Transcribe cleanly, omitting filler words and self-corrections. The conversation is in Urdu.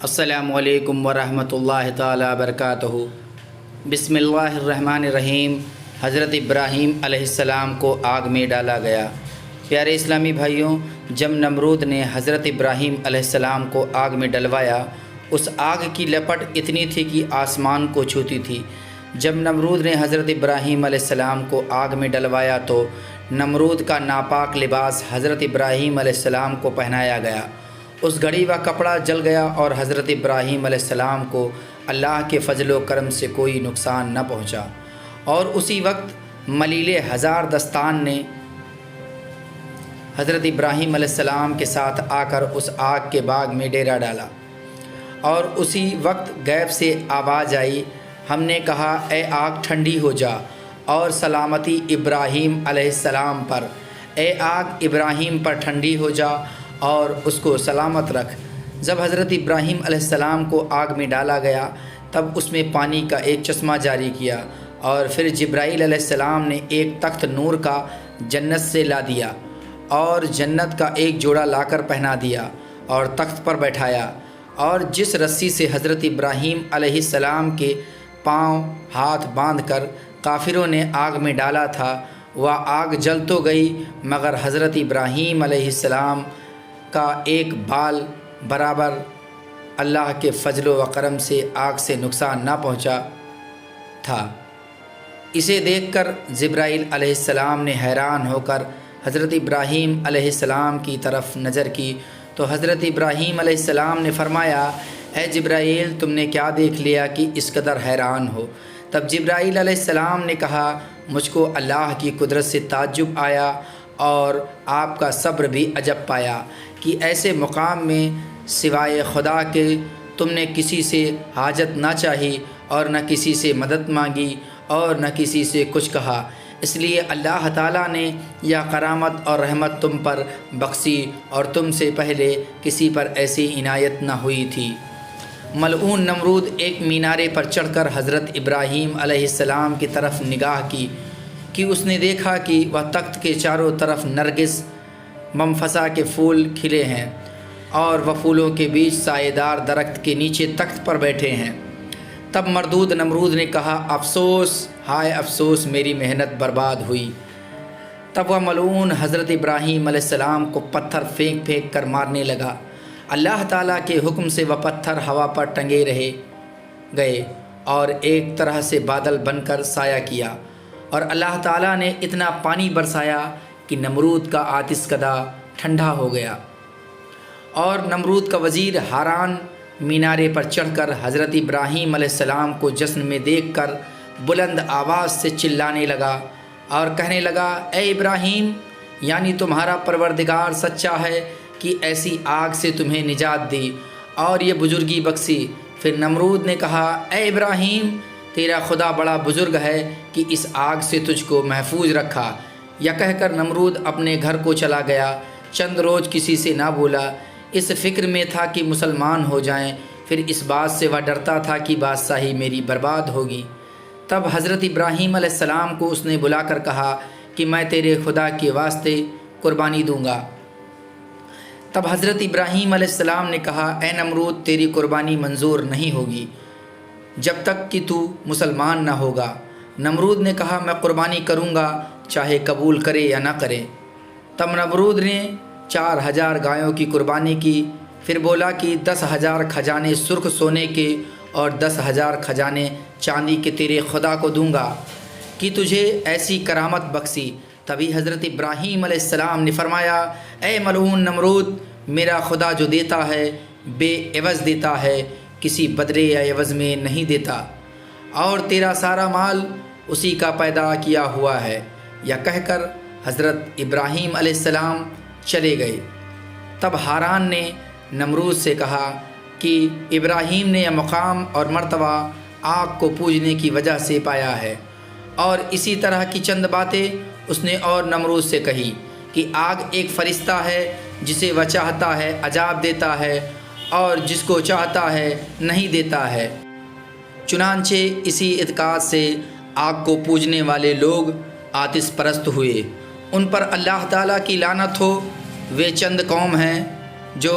السلام علیکم ورحمۃ اللہ تعالی وبرکاتہ۔ بسم اللہ الرحمن الرحیم۔ حضرت ابراہیم علیہ السلام کو آگ میں ڈالا گیا۔ پیارے اسلامی بھائیوں، جب نمرود نے حضرت ابراہیم علیہ السلام کو آگ میں ڈلوایا، اس آگ کی لپٹ اتنی تھی کہ آسمان کو چھوتی تھی۔ جب نمرود نے حضرت ابراہیم علیہ السلام کو آگ میں ڈلوایا تو نمرود کا ناپاک لباس حضرت ابراہیم علیہ السلام کو پہنایا گیا۔ اس گھڑی و کپڑا جل گیا اور حضرت ابراہیم علیہ السلام کو اللہ کے فضل و کرم سے کوئی نقصان نہ پہنچا۔ اور اسی وقت ملیل ہزار دستان نے حضرت ابراہیم علیہ السلام کے ساتھ آ کر اس آگ کے باغ میں ڈیرا ڈالا۔ اور اسی وقت غیب سے آواز آئی، ہم نے کہا اے آگ ٹھنڈی ہو جا اور سلامتی ابراہیم علیہ السلام پر، اے آگ ابراہیم پر ٹھنڈی ہو جا اور اس کو سلامت رکھ۔ جب حضرت ابراہیم علیہ السلام کو آگ میں ڈالا گیا تب اس میں پانی کا ایک چشمہ جاری کیا، اور پھر جبرائیل علیہ السلام نے ایک تخت نور کا جنت سے لا دیا اور جنت کا ایک جوڑا لا کر پہنا دیا اور تخت پر بیٹھایا، اور جس رسی سے حضرت ابراہیم علیہ السلام کے پاؤں ہاتھ باندھ کر کافروں نے آگ میں ڈالا تھا، وہ آگ جل تو گئی مگر حضرت ابراہیم علیہ السلام کا ایک بال برابر اللہ کے فضل و کرم سے آگ سے نقصان نہ پہنچا تھا۔ اسے دیکھ کر جبرائیل علیہ السلام نے حیران ہو کر حضرت ابراہیم علیہ السلام کی طرف نظر کی تو حضرت ابراہیم علیہ السلام نے فرمایا، اے جبرائیل، تم نے کیا دیکھ لیا کہ اس قدر حیران ہو؟ تب جبرائیل علیہ السلام نے کہا، مجھ کو اللہ کی قدرت سے تعجب آیا اور آپ کا صبر بھی عجب پایا کہ ایسے مقام میں سوائے خدا کے تم نے کسی سے حاجت نہ چاہی اور نہ کسی سے مدد مانگی اور نہ کسی سے کچھ کہا، اس لیے اللہ تعالیٰ نے یہ کرامت اور رحمت تم پر بخشی اور تم سے پہلے کسی پر ایسی عنایت نہ ہوئی تھی۔ ملعون نمرود ایک مینارے پر چڑھ کر حضرت ابراہیم علیہ السلام کی طرف نگاہ کی کہ اس نے دیکھا کہ وہ تخت کے چاروں طرف نرگس ممفسا کے پھول کھلے ہیں اور وہ پھولوں کے بیچ سائے دار درخت کے نیچے تخت پر بیٹھے ہیں۔ تب مردود نمرود نے کہا، افسوس، ہائے افسوس، میری محنت برباد ہوئی۔ تب وہ ملعون حضرت ابراہیم علیہ السلام کو پتھر پھینک پھینک کر مارنے لگا۔ اللہ تعالیٰ کے حکم سے وہ پتھر ہوا پر ٹنگے رہے گئے اور ایک طرح سے بادل بن کر سایہ کیا، اور اللہ تعالیٰ نے اتنا پانی برسایا کہ نمرود کا آتش کدہ ٹھنڈا ہو گیا۔ اور نمرود کا وزیر ہاران مینارے پر چڑھ کر حضرت ابراہیم علیہ السلام کو جشن میں دیکھ کر بلند آواز سے چلانے لگا اور کہنے لگا، اے ابراہیم، یعنی تمہارا پروردگار سچا ہے کہ ایسی آگ سے تمہیں نجات دی اور یہ بزرگی بخشی۔ پھر نمرود نے کہا، اے ابراہیم، تیرا خدا بڑا بزرگ ہے کہ اس آگ سے تجھ کو محفوظ رکھا۔ یہ کہہ کر نمرود اپنے گھر کو چلا گیا۔ چند روز کسی سے نہ بولا، اس فکر میں تھا کہ مسلمان ہو جائیں، پھر اس بات سے وہ ڈرتا تھا کہ بادشاہی میری برباد ہوگی۔ تب حضرت ابراہیم علیہ السلام کو اس نے بلا کر کہا کہ میں تیرے خدا کے واسطے قربانی دوں گا۔ تب حضرت ابراہیم علیہ السلام نے کہا، اے نمرود، تیری قربانی منظور نہیں ہوگی جب تک کہ تو مسلمان نہ ہوگا۔ نمرود نے کہا، میں قربانی کروں گا چاہے قبول کرے یا نہ کرے۔ تب نمرود نے 4000 گایوں کی قربانی کی، پھر بولا کہ 10,000 کھجانے سرخ سونے کے اور 10,000 کھجانے چاندی کے تیرے خدا کو دوں گا کہ تجھے ایسی کرامت بخشی۔ تبھی حضرت ابراہیم علیہ السلام نے فرمایا، اے ملعون نمرود، میرا خدا جو دیتا ہے بے عوض دیتا ہے، کسی بدلے یا عوض میں نہیں دیتا، اور تیرا سارا مال اسی کا پیدا کیا ہوا ہے۔ یہ کہہ کر حضرت ابراہیم علیہ السلام چلے گئے۔ تب ہاران نے نمرود سے کہا کہ ابراہیم نے یہ مقام اور مرتبہ آگ کو پوجنے کی وجہ سے پایا ہے، اور اسی طرح کی چند باتیں اس نے اور نمرود سے کہی کہ آگ ایک فرشتہ ہے، جسے وہ چاہتا ہے عذاب دیتا ہے اور جس کو چاہتا ہے نہیں دیتا ہے۔ چنانچہ اسی اعتقاد سے آگ کو پوجنے والے لوگ آتش پرست ہوئے۔ ان پر اللہ تعالیٰ کی لعنت ہو۔ وہ چند قوم ہیں جو